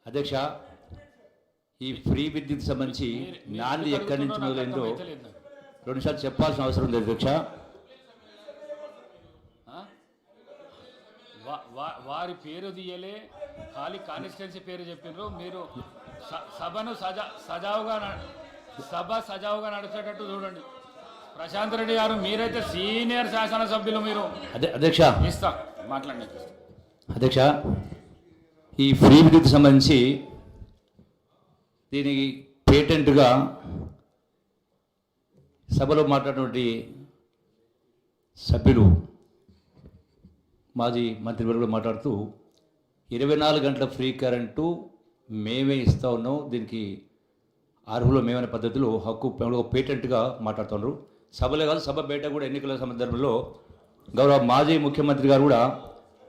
అధ్యక్ష, ఈ ఫ్రీ విద్యుత్ సంబంధించి నాంది ఎక్కడి నుంచి మొదలైందో 2 నిమిషాలు చెప్పాల్సిన అవసరం లేదు అధ్యక్ష. వారి పేరు తీయలే, ఖాళీ కాన్స్టిట్యున్సీ పేరు చెప్పినారు. మీరు సభను సజావుగా నడిచేటట్టు చూడండి. ప్రశాంత్ రెడ్డి గారు, మీరైతే సీనియర్ శాసనసభ్యులు, మీరు అధ్యక్ష ఇస్తా మాట్లాడండి. అధ్యక్ష, ఈ ఫ్రీ విద్యుత్ సంబంధించి దీనికి పేటెంట్గా సభలో మాట్లాడినటువంటి సభ్యులు మాజీ మంత్రివర్గులు మాట్లాడుతూ 24 గంటల ఫ్రీ కరెంటు మేమే ఇస్తూ ఉన్నాం, దీనికి అర్హులు మేమనే పద్ధతిలో హక్కు పేటెంట్గా మాట్లాడుతున్నారు. సభలే కాదు, సభ బయట కూడా ఎన్నికల సందర్భంలో గౌరవ మాజీ ముఖ్యమంత్రి గారు కూడా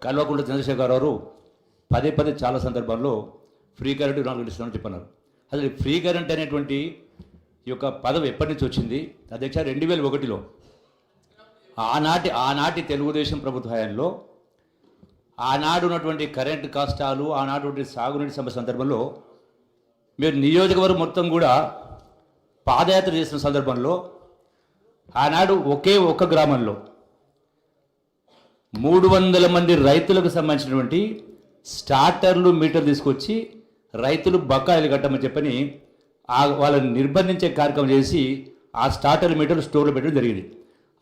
కల్వకుంట్ల చంద్రశేఖర్ గారు పదే చాలా సందర్భాల్లో ఫ్రీ కరెంటు 4 గంటలు ఇస్తున్నామని చెప్పన్నారు. అసలు ఫ్రీ కరెంట్ అనేటువంటి ఈ యొక్క పదవి ఎప్పటి నుంచి వచ్చింది అధ్యక్ష? 2001లో ఆనాటి తెలుగుదేశం ప్రభుత్వ హయాంలో ఆనాడు ఉన్నటువంటి కరెంటు కష్టాలు, ఆనాడు సాగునీటి సమస్య సందర్భంలో మీరు నియోజకవర్గం మొత్తం కూడా పాదయాత్ర చేసిన సందర్భంలో ఆనాడు ఒక్క గ్రామంలో 300 మంది రైతులకు సంబంధించినటువంటి స్టార్టర్లు మీటర్ తీసుకొచ్చి రైతులు బకాయిలు కట్టమని చెప్పని వాళ్ళని నిర్బంధించే కార్యక్రమం చేసి ఆ స్టార్టర్ మీటర్లు స్టోర్లో పెట్టడం జరిగింది.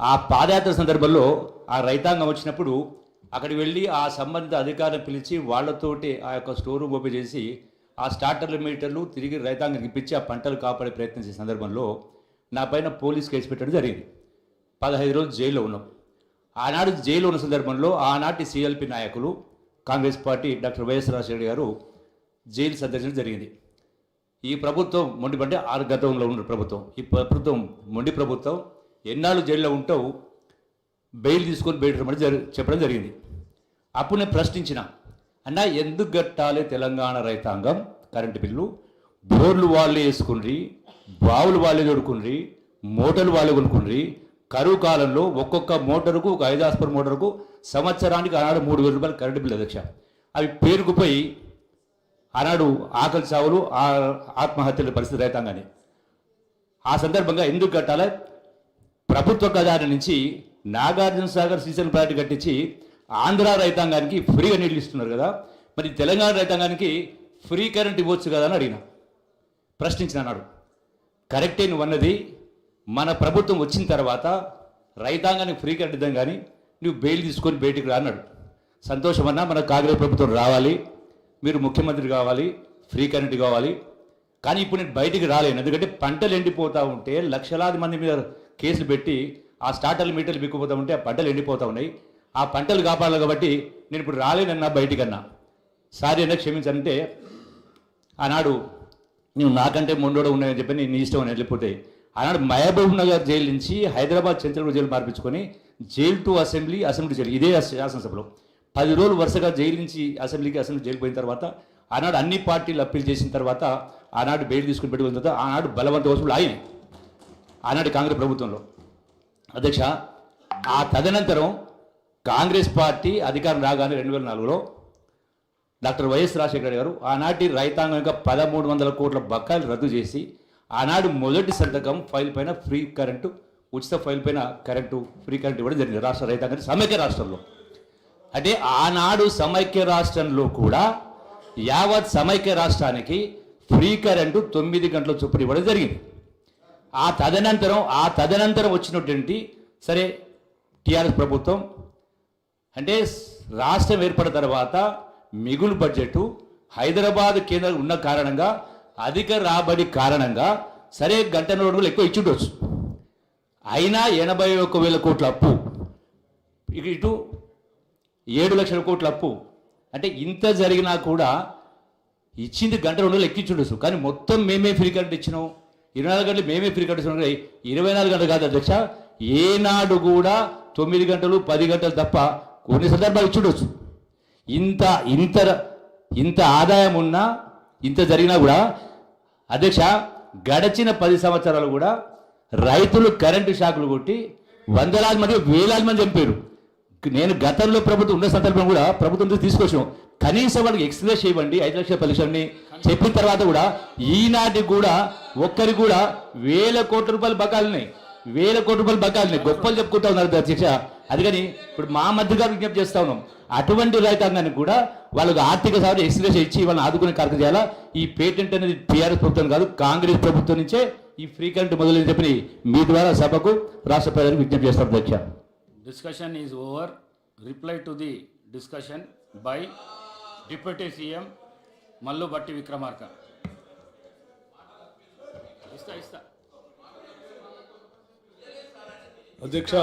ఆ పాదయాత్ర సందర్భంలో ఆ రైతాంగం వచ్చినప్పుడు అక్కడికి వెళ్ళి ఆ సంబంధిత అధికారులను పిలిచి వాళ్ళతోటి ఆ యొక్క స్టోర్ రూమ్ ఓపెన్ చేసి ఆ స్టార్టర్ల మీటర్లు తిరిగి రైతాంగానికి ఇప్పించి ఆ పంటలు కాపాడే ప్రయత్నం చేసే సందర్భంలో నా పైన పోలీస్ కేసు పెట్టడం జరిగింది. 15 రోజులు జైల్లో ఉన్నాం. ఆనాడు జైల్లో ఉన్న సందర్భంలో ఆనాటి సిఎల్పి నాయకులు Congress party doctor YS Rajasekhara గారు జైలు సందర్శన జరిగింది. ఈ ప్రభుత్వం మొండిపంటే గతంలో ఉన్న ప్రభుత్వం, ఈ ప్రభుత్వం మొండి ప్రభుత్వం ఎన్నాళ్ళు జైల్లో ఉంటావు, బెయిల్ తీసుకొని బయట రమ్మని చెప్పడం జరిగింది. అప్పుడు నేను ప్రశ్నించిన, అన్నా ఎందుకు కట్టాలి తెలంగాణ రైతాంగం కరెంటు బిల్లు? బోర్లు వాళ్ళే వేసుకుని, బావులు వాళ్ళే దొడుకుని, మోటార్లు వాళ్ళే కొనుక్కుని, కరువు కాలంలో ఒక్కొక్క మోటారుకు, ఒక 5 హార్స్పవర్ మోటారుకు సంవత్సరానికి ఆనాడు 3,000 రూపాయలు కరెంటు బిల్లు అధ్యక్ష. అవి పేరుకుపోయి ఆనాడు ఆకలి చావులు, ఆత్మహత్యల పరిస్థితి రైతాంగాన్ని. ఆ సందర్భంగా ఎందుకు కట్టాలి? ప్రభుత్వ ఖజానా నుంచి నాగార్జున సాగర్ శ్రీశైలం ప్రాజెక్టు కట్టించి ఆంధ్ర రైతాంగానికి ఫ్రీగా నీళ్ళు ఇస్తున్నారు కదా, మరి తెలంగాణ రైతాంగానికి ఫ్రీ కరెంట్ ఇవ్వచ్చు కదా అని అడిగిన, ప్రశ్నించిన. అన్నాడు కరెక్టే నువ్వు అన్నది, మన ప్రభుత్వం వచ్చిన తర్వాత రైతాంగానికి ఫ్రీ కరెంట్ ఇద్దాం కానీ నువ్వు బెయిల్ తీసుకొని బయటికి రా అన్నాడు. సంతోషమన్నా, మన కాంగ్రెస్ ప్రభుత్వం రావాలి, మీరు ముఖ్యమంత్రి కావాలి, ఫ్రీ కరెంట్ కావాలి. కానీ ఇప్పుడు నేను బయటికి రాలేను, ఎందుకంటే పంటలు ఎండిపోతూ ఉంటే లక్షలాది మంది మీద కేసులు పెట్టి ఆ స్టార్టర్లు మీటర్లు బిక్కుపోతూ ఉంటే ఆ పంటలు ఎండిపోతూ ఉన్నాయి. ఆ పంటలు కాపాడాలి కాబట్టి నేను ఇప్పుడు రాలేనన్నా బయటికన్నా, సారీ అన్నా క్షమించాలంటే ఆనాడు నువ్వు నాకంటే ముండోడు ఉన్నాయని చెప్పి నీ ఇష్టం అని వెళ్ళిపోతే ఆనాడు మహబూబ్ నగర్ జైలు నుంచి హైదరాబాద్ చంద్రబాబు జైలు మార్పించుకొని jail to assembly, assembly jail, ఇదే శాసనసభలో 10 రోజులు వరుసగా జైలు నుంచి అసెంబ్లీ జైలు పోయిన తర్వాత ఆనాడు అన్ని పార్టీలు అప్పీల్ చేసిన తర్వాత ఆనాడు బెయిల్ తీసుకుని పెట్టుకున్న తర్వాత ఆనాడు బలవంత వసూలు ఆగినాయి ఆనాడు కాంగ్రెస్ ప్రభుత్వంలో అధ్యక్ష. ఆ తదనంతరం కాంగ్రెస్ పార్టీ అధికారం రాగానే 2004లో డాక్టర్ వైఎస్ రాజశేఖర గారు ఆనాటి రైతాంగం యొక్క 1,300 కోట్ల బకాయిలు రద్దు చేసి ఆనాడు మొదటి సంతకం ఫైల్ పైన ఫ్రీ కరెంటు, ఉచిత ఫైల్ పైన కరెంటు, ఫ్రీ కరెంటు ఇవ్వడం జరిగింది రాష్ట్ర రైతాంగానికి సమైక్య రాష్ట్రంలో. అంటే ఆనాడు సమైక్య రాష్ట్రంలో కూడా యావత్ సమైక్య రాష్ట్రానికి ఫ్రీ కరెంటు 9 గంటల చొప్పున ఇవ్వడం జరిగింది. ఆ తదనంతరం వచ్చినటువంటి సరే టీఆర్ఎస్ ప్రభుత్వం అంటే రాష్ట్రం ఏర్పడిన తర్వాత మిగులు బడ్జెట్ హైదరాబాద్ కేంద్రం ఉన్న కారణంగా, అధిక రాబడి కారణంగా సరే 1.5 రోజులు ఎక్కువ ఇచ్చుండొచ్చు, అయినా 81,000 కోట్ల అప్పు, ఇటు 7 లక్షల కోట్ల అప్పు. అంటే ఇంత జరిగినా కూడా ఇచ్చింది 1.5 రోజులు ఎక్కించుండొచ్చు, కానీ మొత్తం మేమే ఫ్రీ కరెంట్ ఇచ్చినాం, 24 గంటలు మేమే ఫ్రీ కరెంట్ ఇచ్చినాం. 24 గంటలు కాదు అధ్యక్ష, ఏనాడు కూడా 9 గంటలు 10 గంటలు తప్ప కొన్ని సందర్భాలు ఇచ్చుండొచ్చు. ఇంత ఆదాయం ఉన్నా, ఇంత జరిగినా కూడా అధ్యక్ష గడిచిన 10 సంవత్సరాలు కూడా రైతులు కరెంటు షాకులు కొట్టి 100,000 మంది 1,000 మంది చనిపోయారు. నేను గతంలో ప్రభుత్వం ఉన్న సందర్భం కూడా ప్రభుత్వం నుంచి తీసుకొచ్చాం. కనీసం వాళ్ళకి ఎక్స్ప్రెస్ ఇవ్వండి 5 లక్షల పరీక్షని చెప్పిన తర్వాత కూడా ఈనాటి కూడా ఒక్కరికి కూడా 1000 కోట్ల రూపాయలు బకాలున్నాయి. 1000 కోట్ల రూపాయలు బకాలున్నాయి. గొప్పలు చెప్పుకుంటా ఉన్నారు అధ్యక్ష. అందుకని ఇప్పుడు మా మధ్యగా విజ్ఞప్తి చేస్తా ఉన్నాం, అటువంటి రైతాంగానికి కూడా వాళ్ళకు ఆర్థిక సహాయం ఎక్స్ప్రెస్ ఇచ్చి వాళ్ళని ఆదుకునే కార్యక్రమం చేయాలా. ఈ పేటెంట్ అనేది టీఆర్ఎస్ ప్రభుత్వం కాదు, కాంగ్రెస్ ప్రభుత్వం నుంచే ఈ ఫ్రీ కరెంట్ మొదలైన చెప్పి మీ ద్వారా సభకు రాష్ట్ర ప్రజలకు విజ్ఞప్తి చేస్తాం అధ్యక్ష. Discussion is over. Reply to the discussion by Deputy CM Mallu Batti Vikramarka. అధ్యక్ష